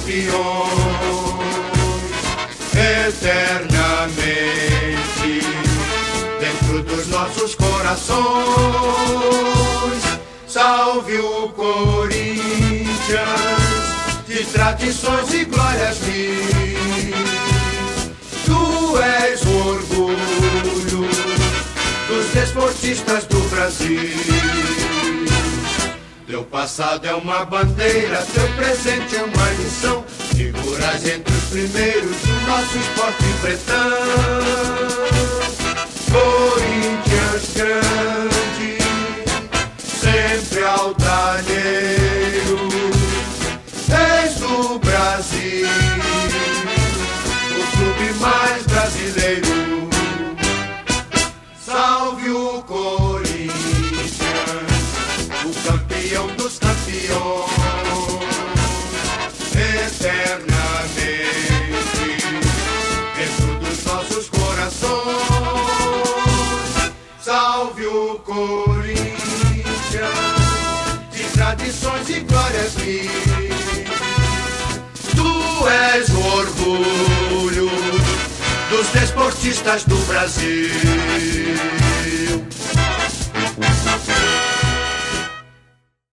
campeões, eternamente dentro dos nossos corações. Salve o Corinthians, de tradições e glórias mil. Tu és o orgulho dos desportistas do Brasil. Teu passado é uma bandeira, teu presente é uma lição. Figuras entre os primeiros do nosso esporte pretão. Corinthians grande, sempre altaneiro, és do Brasil, o clube mais brasileiro. Salve o Corinthians, o campeão dos campeões, eternamente dentro dos nossos corações. Salve o Corinthians, de tradições e glórias mil. Tu és o orgulho dos desportistas do Brasil.